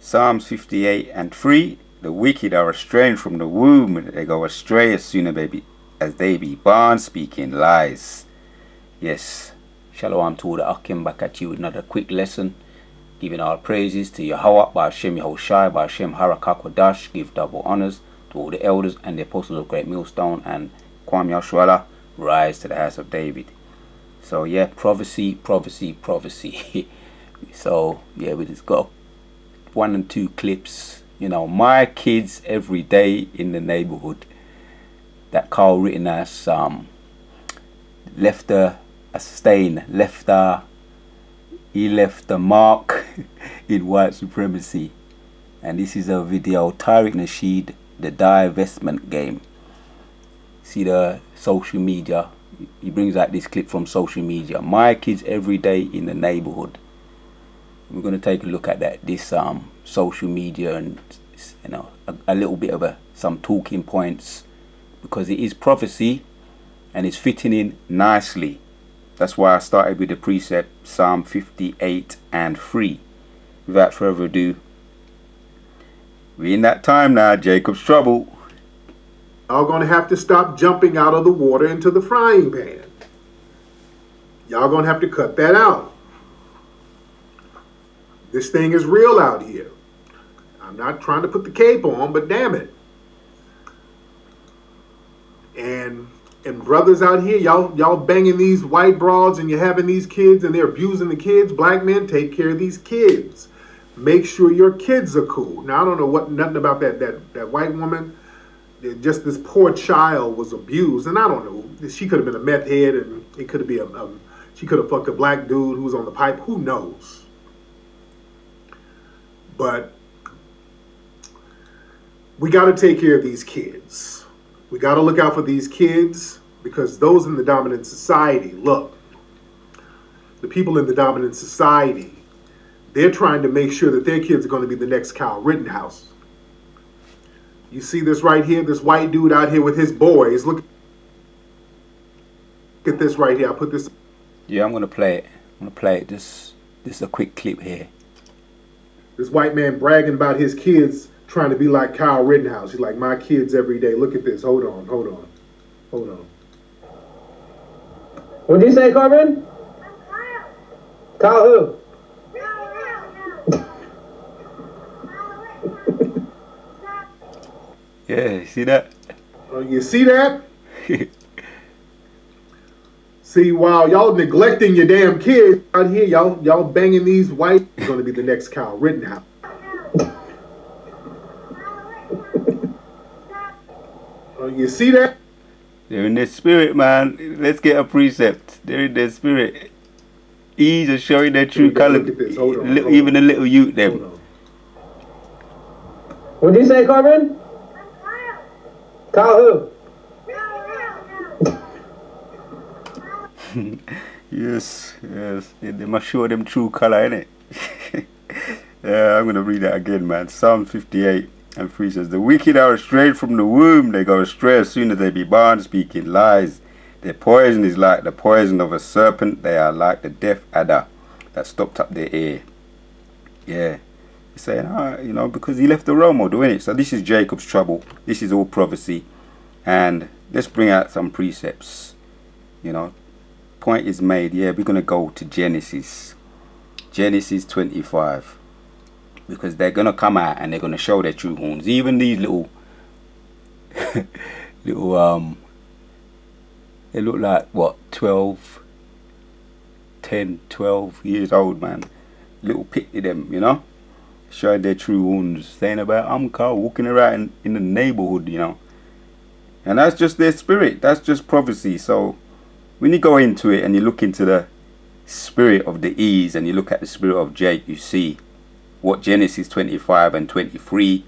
Psalms 58 and 3. The wicked are estranged from the womb. They go astray as soon as they be born, speaking lies. Yes. Shalom to the Akim, back at you with another quick lesson. Giving all praises to Yahweh, Ba'ashem Yahushai, Ba'ashem Harakakwadash. Give double honors to all the elders and the apostles of Great Millstone and Kwam Yashwala. Rise to the house of David. So yeah, prophecy. So yeah, we just got 1 and 2 clips. You know, my kids every day in the neighborhood. That Carl Rittenhouse left a stain, he left a mark in white supremacy. And this is a video, Tariq Nasheed, the divestment game. See the social media, he brings out this clip from social media. My kids every day in the neighborhood. We're going to take a look at that, this social media, and you know, a little bit of some talking points, because it is prophecy and it's fitting in nicely. That's why I started with the precept Psalm 58 and 3. Without further ado, we're in that time now, Jacob's trouble. Y'all gonna have to stop jumping out of the water into the frying pan. Y'all gonna have to cut that out. This thing is real out here. I'm not trying to put the cape on, but damn it. And brothers out here, y'all banging these white broads and you're having these kids and they're abusing the kids. Black men, take care of these kids. Make sure your kids are cool. Now, I don't know nothing about that white woman. Just this poor child was abused. And I don't know. She could have been a meth head, and it could have been she could have fucked a black dude who was on the pipe. Who knows? But we got to take care of these kids. We got to look out for these kids, because those in the dominant society, look, the people in the dominant society, they're trying to make sure that their kids are going to be the next Kyle Rittenhouse. You see this right here, this white dude out here with his boys. Look at this right here. I put this. Yeah, I'm going to play it. I'm going to play it. This is a quick clip here. This white man bragging about his kids trying to be like Kyle Rittenhouse. He's like, my kids every day. Look at this. Hold on. What'd you say, Corbin? Kyle who? Yeah, see that? You see that? See, while y'all neglecting your damn kids out here, y'all banging these white, is going to be the next Kyle Rittenhouse. You see that? They're in their spirit, man. Let's get a precept. They're in their spirit. Ease of showing their true color. Look at this. Hold on. Even the little youth, them. What'd you say, Corbin? Kyle who? Yes. They must show them true color, innit? Yeah, I'm going to read that again, man. Psalm 58 and 3 says, the wicked are estranged from the womb. They go astray as soon as they be born, speaking lies. Their poison is like the poison of a serpent. They are like the deaf adder that stopped up their ear. Yeah. He's saying, you know, because he left the role model, innit? So this is Jacob's trouble. This is all prophecy. And let's bring out some precepts. You know, point is made. Yeah, we're going to go to Genesis 25, because they're going to come out and they're going to show their true horns. Even these little they look like what, 10-12 years old, man. Little pity them, you know, showing their true horns, saying about I'm Carl, walking around in the neighborhood, you know. And that's just their spirit. That's just prophecy. So when you go into it and you look into the spirit of the ease and you look at the spirit of Jake, you see what Genesis 25 and 23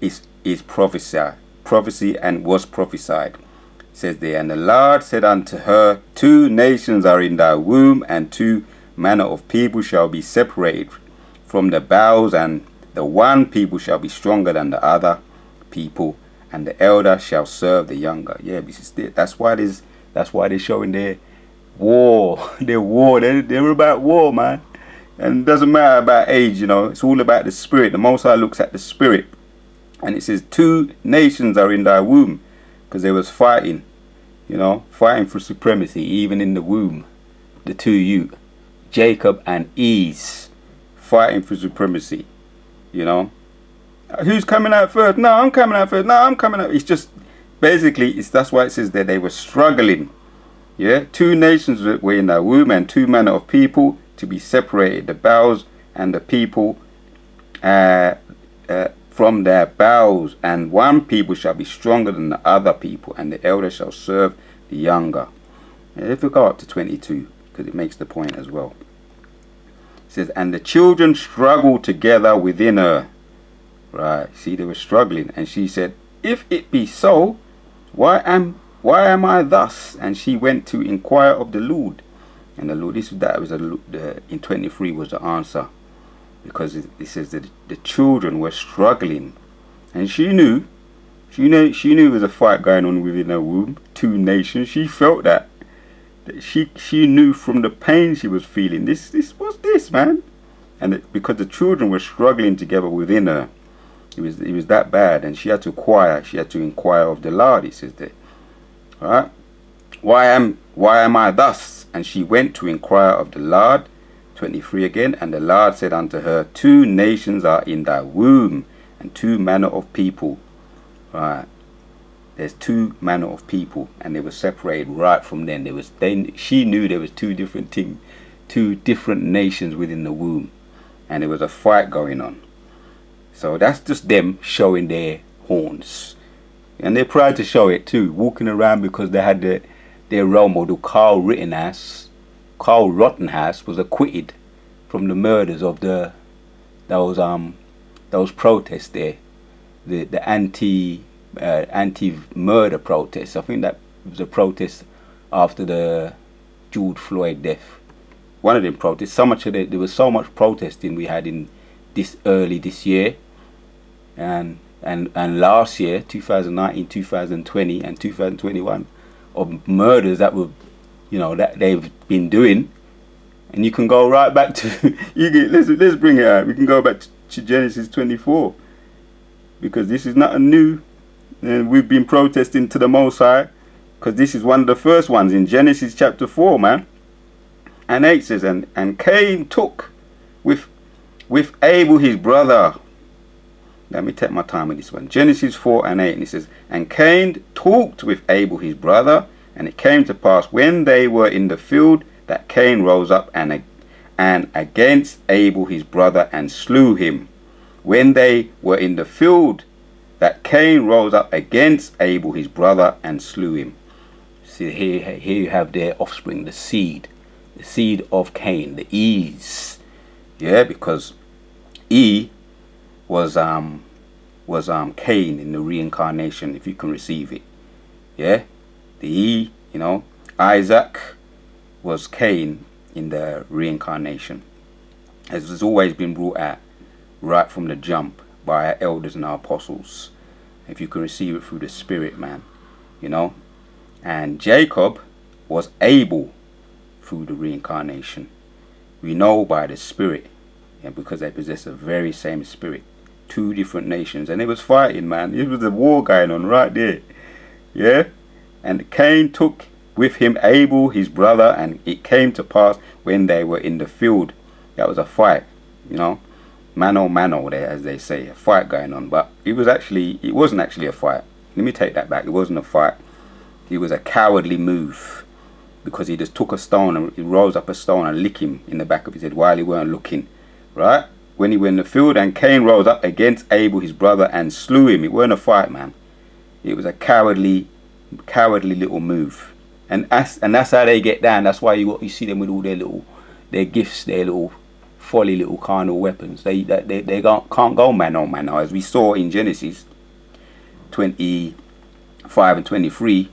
is prophecy and was prophesied. It says there, and the Lord said unto her, 2 nations are in thy womb, and 2 manner of people shall be separated from the bowels, and the one people shall be stronger than the other people, and the elder shall serve the younger. Yeah, that's why they're showing their war. They're about war, man. And it doesn't matter about age, you know. It's all about the spirit. The Most High looks at the spirit. And it says, 2 nations are in thy womb. Because they was fighting, you know, fighting for supremacy, even in the womb. The 2 youth, Jacob and Ease, fighting for supremacy, you know. Who's coming out first? No, I'm coming out first. No, I'm coming out. It's just, basically, that's why it says that they were struggling. Yeah, 2 nations were in thy womb, and 2 manner of people to be separated, the bowels and the people from their bowels, and one people shall be stronger than the other people, and the elder shall serve the younger. And if we go up to 22, because it makes the point as well. It says, and the children struggled together within her. Right, see, they were struggling, and she said, if it be so, why am I thus? And she went to inquire of the Lord. And the Lord, in 23 was the answer, because it says that the children were struggling, and she knew there was a fight going on within her womb. 2 nations. She felt that she knew from the pain she was feeling. This what's this, man? And because the children were struggling together within her, it was that bad, and she had to inquire of the Lord. It says that, all right. Why am I thus? And she went to inquire of the Lord. 23 again. And the Lord said unto her, 2 nations are in thy womb, and 2 manner of people. Right. There's 2 manner of people, and they were separated right from then. She knew there was 2 different things, 2 different nations within the womb, and there was a fight going on. So that's just them showing their horns, and they're proud to show it too, walking around, because they had their role model Carl Rittenhouse. Carl Rittenhouse was acquitted from the murders of those protests there, the anti-murder protests. I think that was a protest after the George Floyd death. One of them protests. There was so much protesting we had in this year, and last year, 2019, 2020, and 2021, of murders that were, that they've been doing. And you can go right back to let's bring it out. We can go back to Genesis 24, because this is not a new. And we've been protesting to the Most High, because this is one of the first ones in Genesis chapter 4, man. And 8 says, and Cain took with Abel his brother. Let me take my time with this one. Genesis 4 and 8, and it says, and Cain talked with Abel his brother, and it came to pass when they were in the field that Cain rose up and against Abel his brother and slew him. When they were in the field that Cain rose up against Abel his brother and slew him. See, here you have their offspring, the seed of Cain, the E's. Yeah, because E was Cain in the reincarnation, if you can receive it. Yeah, the E, Isaac was Cain in the reincarnation, as has always been brought out right from the jump by our elders and our apostles, if you can receive it through the spirit, man. And Jacob was Abel through the reincarnation. We know by the spirit, and because they possess the very same spirit. 2 different nations, and they was fighting, man. It was a war going on right there. Yeah, and Cain took with him Abel his brother, and it came to pass when they were in the field. That was a fight, mano there, as they say, a fight going on. But it wasn't actually a fight. Let me take that back. It wasn't a fight. It was a cowardly move, because he just took a stone and he rose up a stone and licked him in the back of his head while he weren't looking. Right? When he were in the field, and Cain rose up against Abel his brother and slew him. It weren't a fight, man. It was a cowardly little move. And that's how they get down. That's why you see them with all their gifts, their little folly, little carnal weapons. They can't go man on man, as we saw in Genesis 25 and 23,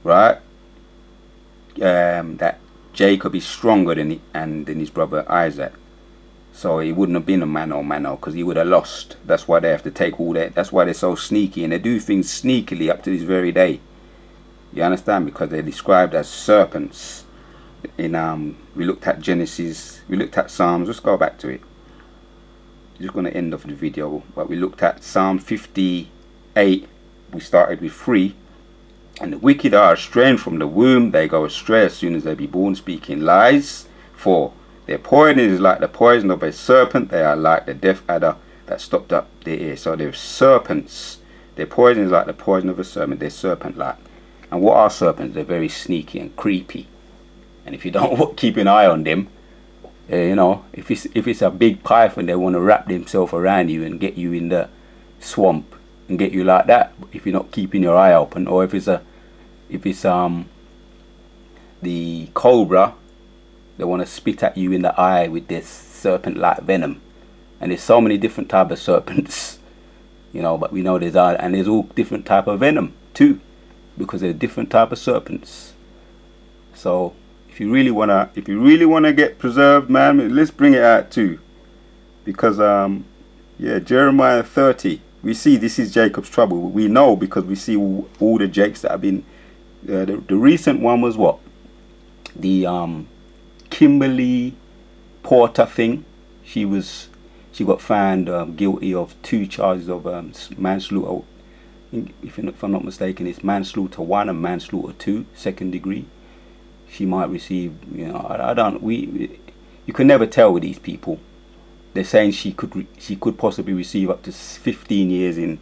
right? That Jacob is stronger than his brother Isaac. So he wouldn't have been a man on man, because he would have lost. That's why they have to take all that. That's why they're so sneaky, and they do things sneakily up to this very day. You understand? Because they're described as serpents. We looked at Genesis, we looked at Psalms. Let's go back to it. Just going to end off the video, but we looked at Psalm 58. We started with 3. And the wicked are estranged from the womb, they go astray as soon as they be born, speaking lies. 4. Their poison is like the poison of a serpent, they are like the deaf adder that stopped up their ear. So they're serpents. Their poison is like the poison of a serpent, they're serpent-like. And what are serpents? They're very sneaky and creepy. And if you don't keep an eye on them, you know, if it's a big python, they want to wrap themselves around you and get you in the swamp and get you like that. If you're not keeping your eye open, or if it's the cobra, they want to spit at you in the eye with this serpent-like venom. And there's so many different types of serpents, you know. But we know there's all different type of venom too, because there's different type of serpents. So if you really wanna get preserved, man, let's bring it out too, because Jeremiah 30. We see this is Jacob's trouble. We know because we see all the Jakes that have been. The recent one was what? The Kimberly Porter thing. She got found guilty of 2 charges of manslaughter. If I'm not mistaken, it's manslaughter 1 and manslaughter 2, 2nd degree. She might receive. You know, you can never tell with these people. They're saying she could possibly receive up to 15 years in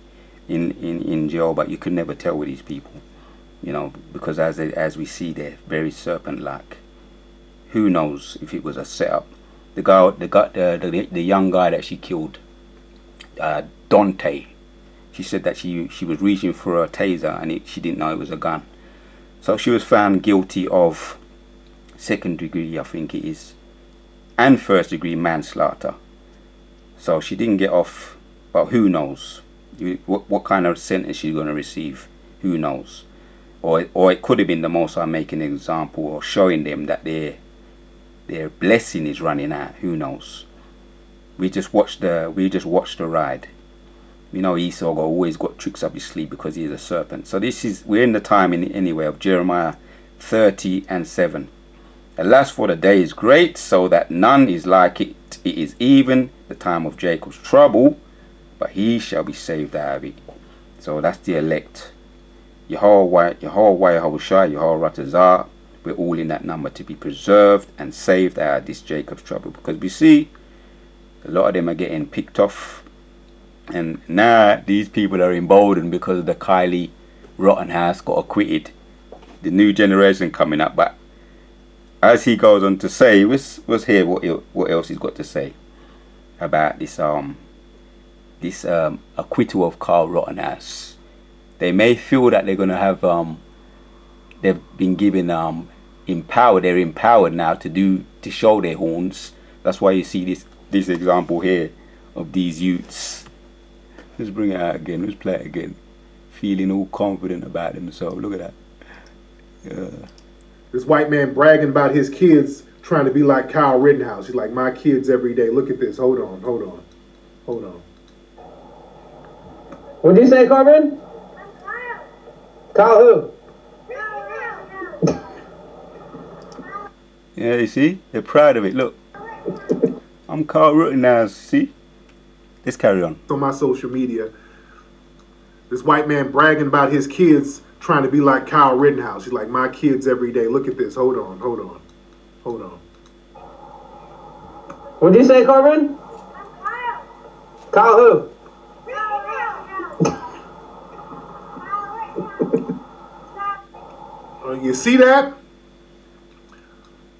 jail, but you can never tell with these people, you know, because as we see, they're very serpent-like. Who knows if it was a setup? The young guy that she killed, Dante. She said that she was reaching for a taser and she didn't know it was a gun. So she was found guilty of 2nd degree, I think it is, and 1st degree manslaughter. So she didn't get off, but who knows what kind of sentence she's going to receive? Who knows? Or it could have been the Most High making an example or showing them that their blessing is running out. Who knows? We just watched the ride. You know, Esau always got tricks up his sleeve because he is a serpent. So we're in the time anyway of Jeremiah 30 and 7. Alas, for the day is great, so that none is like it. It is even the time of Jacob's trouble, but he shall be saved out of it. So that's the elect. Yahweh, Yahushua, Yahweh Ratazah. We're all in that number to be preserved and saved out of this Jacob's trouble. Because we see a lot of them are getting picked off. And now these people are emboldened because the Kylie Rittenhouse got acquitted. The new generation coming up. But as he goes on to say, let's hear what else he's got to say about this acquittal of Carl Rittenhouse. They may feel that they're going to have they've been given empowered. They're empowered now to show their horns. That's why you see this example here of these youths. Let's bring it out again. Let's play it again. Feeling all confident about themselves. Look at that. Yeah. This white man bragging about his kids trying to be like Kyle Rittenhouse. He's like, my kids every day. Look at this. Hold on. What'd you say, Corbin? Kyle who? Yeah, you see? They're proud of it. Look. I'm Carl Rittenhouse. See? Let's carry on. On my social media, this white man bragging about his kids trying to be like Kyle Rittenhouse. He's like, my kids every day. Look at this. Hold on. What'd you say, Corbin? Kyle who? You see that?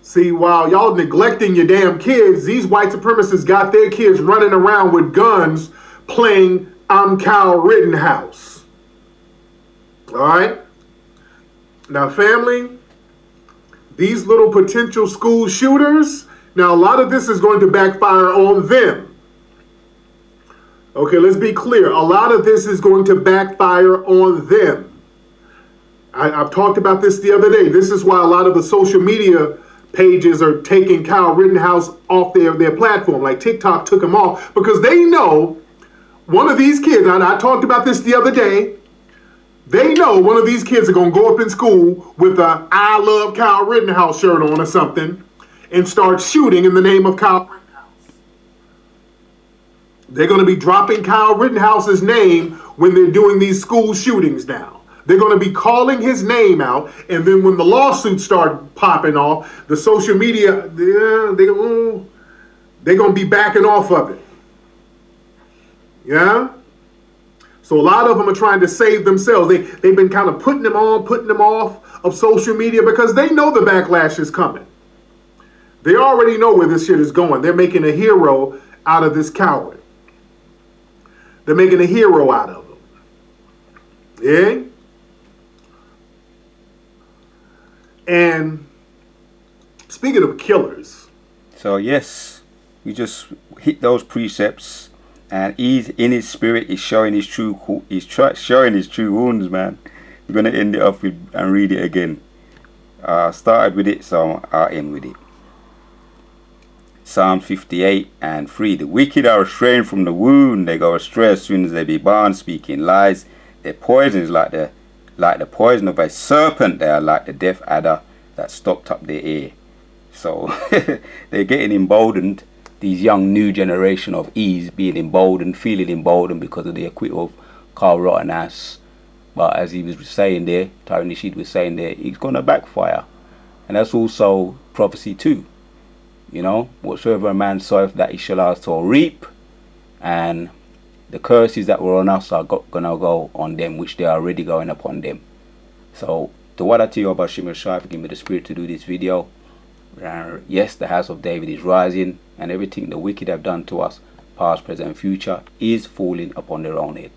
See, while y'all neglecting your damn kids, these white supremacists got their kids running around with guns playing I'm Kyle Rittenhouse. All right? Now, family, these little potential school shooters, now a lot of this is going to backfire on them. Okay, let's be clear. A lot of this is going to backfire on them. I've talked about this the other day. This is why a lot of the social media pages are taking Kyle Rittenhouse off their platform. Like TikTok took him off because they know one of these kids, and I talked about this the other day, They know one of these kids are going to go up in school with a I love Kyle Rittenhouse shirt on or something and start shooting in the name of Kyle Rittenhouse. They're going to be dropping Kyle Rittenhouse's name when they're doing these school shootings now. They're going to be calling his name out, and then when the lawsuits start popping off, the social media, they're going to be backing off of it. Yeah? So a lot of them are trying to save themselves. They've been kind of putting them on, putting them off of social media because they know the backlash is coming. They already know where this shit is going. They're making a hero out of this coward. They're making a hero out of him. Yeah? And speaking of killers. So yes, we just hit those precepts. And he's in his spirit. He's showing his true. Showing his true wounds, man. We're gonna end it off with and read it again. Started with it, so I'll end with it. Psalm 58 and 3. The wicked are estranged from the wound. They go astray as soon as they be bound, speaking lies. Their poison is like the poison of a serpent. They are like the deaf adder that stopped up their ear. So they're getting emboldened. These young new generation of E's being emboldened, feeling emboldened because of the acquittal of Carl Rittenhouse. But as he was saying there, Tyrone Rashid was saying there, it's going to backfire. And that's also prophecy too. You know, whatsoever a man soweth, that he shall also reap. And the curses that were on us are going to go on them, which they are already going upon them. So, the word I tell you about Shimmer Shai, give me the spirit to do this video. Yes, the house of David is rising, and everything the wicked have done to us, past, present, future, is falling upon their own head.